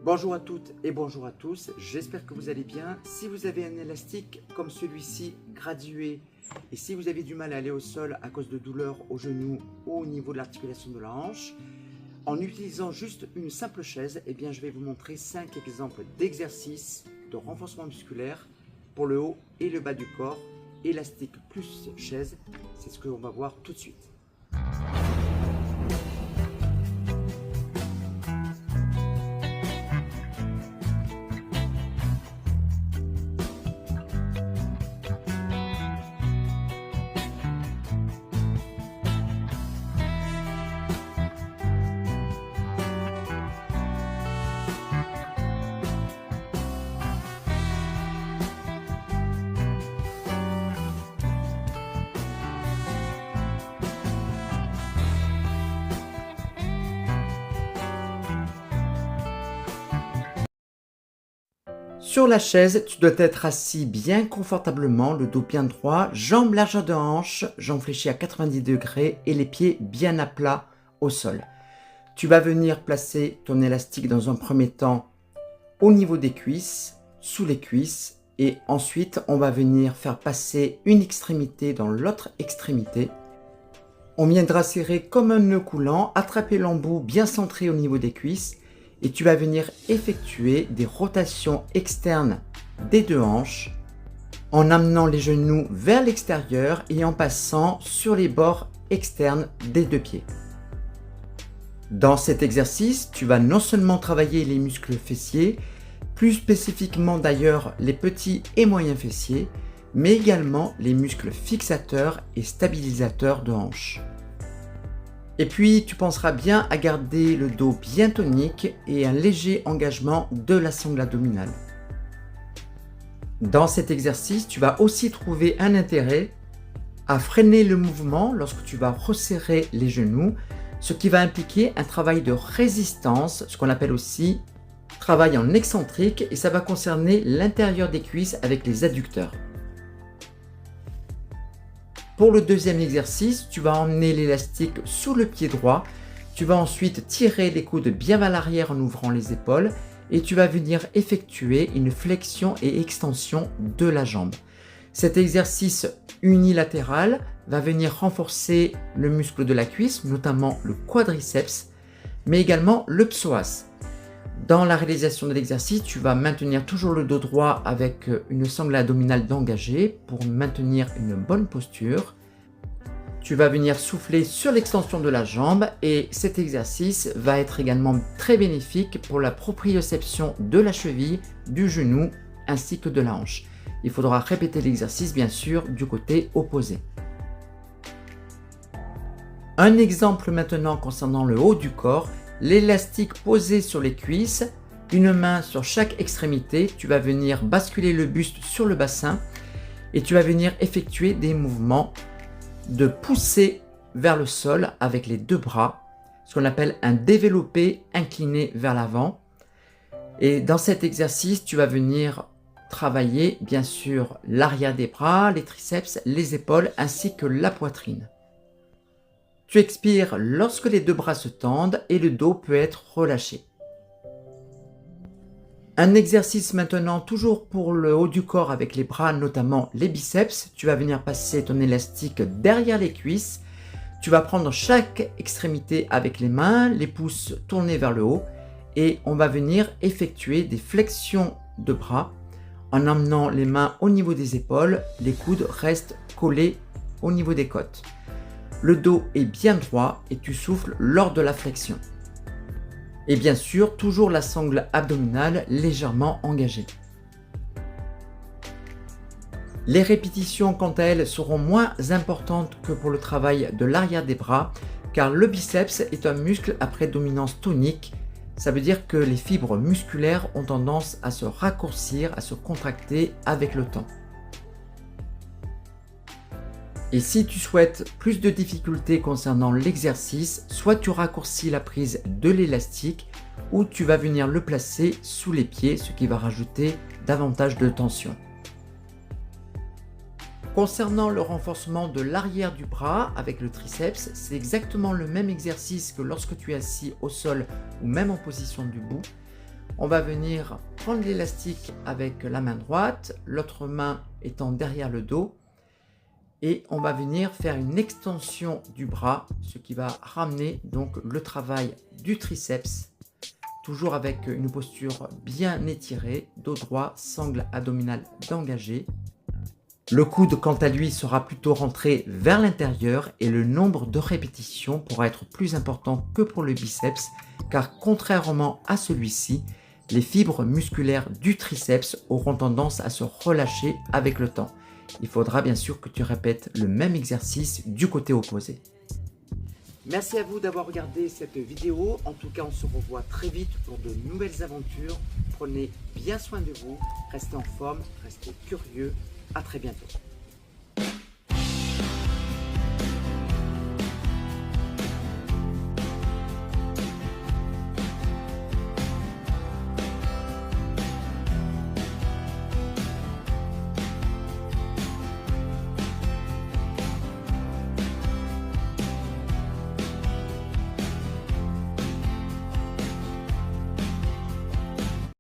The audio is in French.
Bonjour à toutes et bonjour à tous, j'espère que vous allez bien. Si vous avez un élastique comme celui-ci gradué et si vous avez du mal à aller au sol à cause de douleurs au genou ou au niveau de l'articulation de la hanche, en utilisant juste une simple chaise, je vais vous montrer 5 exemples d'exercices de renforcement musculaire pour le haut et le bas du corps, élastique plus chaise, c'est ce que l'on va voir tout de suite. Sur la chaise, tu dois être assis bien confortablement, le dos bien droit, jambes largeur de hanche, jambes fléchies à 90 degrés et les pieds bien à plat au sol. Tu vas venir placer ton élastique dans un premier temps au niveau des cuisses, sous les cuisses, et ensuite on va venir faire passer une extrémité dans l'autre extrémité. On viendra serrer comme un nœud coulant, attraper l'embout bien centré au niveau des cuisses, et tu vas venir effectuer des rotations externes des deux hanches en amenant les genoux vers l'extérieur et en passant sur les bords externes des deux pieds. Dans cet exercice, tu vas non seulement travailler les muscles fessiers, plus spécifiquement d'ailleurs les petits et moyens fessiers, mais également les muscles fixateurs et stabilisateurs de hanches. Et puis, tu penseras bien à garder le dos bien tonique et un léger engagement de la sangle abdominale. Dans cet exercice, tu vas aussi trouver un intérêt à freiner le mouvement lorsque tu vas resserrer les genoux, ce qui va impliquer un travail de résistance, ce qu'on appelle aussi travail en excentrique, et ça va concerner l'intérieur des cuisses avec les adducteurs. Pour le deuxième exercice, tu vas emmener l'élastique sous le pied droit. Tu vas ensuite tirer les coudes bien vers l'arrière en ouvrant les épaules et tu vas venir effectuer une flexion et extension de la jambe. Cet exercice unilatéral va venir renforcer le muscle de la cuisse, notamment le quadriceps, mais également le psoas. Dans la réalisation de l'exercice, tu vas maintenir toujours le dos droit avec une sangle abdominale d'engagé pour maintenir une bonne posture. Tu vas venir souffler sur l'extension de la jambe et cet exercice va être également très bénéfique pour la proprioception de la cheville, du genou ainsi que de la hanche. Il faudra répéter l'exercice bien sûr du côté opposé. Un exemple maintenant concernant le haut du corps. L'élastique posé sur les cuisses, une main sur chaque extrémité, tu vas venir basculer le buste sur le bassin et tu vas venir effectuer des mouvements de poussée vers le sol avec les deux bras, ce qu'on appelle un développé incliné vers l'avant. Et dans cet exercice, tu vas venir travailler bien sûr l'arrière des bras, les triceps, les épaules ainsi que la poitrine. Tu expires lorsque les deux bras se tendent et le dos peut être relâché. Un exercice maintenant toujours pour le haut du corps avec les bras, notamment les biceps. Tu vas venir passer ton élastique derrière les cuisses. Tu vas prendre chaque extrémité avec les mains, les pouces tournés vers le haut et on va venir effectuer des flexions de bras en emmenant les mains au niveau des épaules. Les coudes restent collés au niveau des côtes. Le dos est bien droit et tu souffles lors de la flexion. Et bien sûr, toujours la sangle abdominale légèrement engagée. Les répétitions, quant à elles, seront moins importantes que pour le travail de l'arrière des bras, car le biceps est un muscle à prédominance tonique. Ça veut dire que les fibres musculaires ont tendance à se raccourcir, à se contracter avec le temps. Et si tu souhaites plus de difficultés concernant l'exercice, soit tu raccourcis la prise de l'élastique ou tu vas venir le placer sous les pieds, ce qui va rajouter davantage de tension. Concernant le renforcement de l'arrière du bras avec le triceps, c'est exactement le même exercice que lorsque tu es assis au sol ou même en position debout. On va venir prendre l'élastique avec la main droite, l'autre main étant derrière le dos. Et on va venir faire une extension du bras, ce qui va ramener donc le travail du triceps, toujours avec une posture bien étirée, dos droit, sangle abdominale d'engagé. Le coude, quant à lui, sera plutôt rentré vers l'intérieur et le nombre de répétitions pourra être plus important que pour le biceps, car contrairement à celui-ci, les fibres musculaires du triceps auront tendance à se relâcher avec le temps. Il faudra bien sûr que tu répètes le même exercice du côté opposé. Merci à vous d'avoir regardé cette vidéo. En tout cas, on se revoit très vite pour de nouvelles aventures. Prenez bien soin de vous, restez en forme, restez curieux. À très bientôt.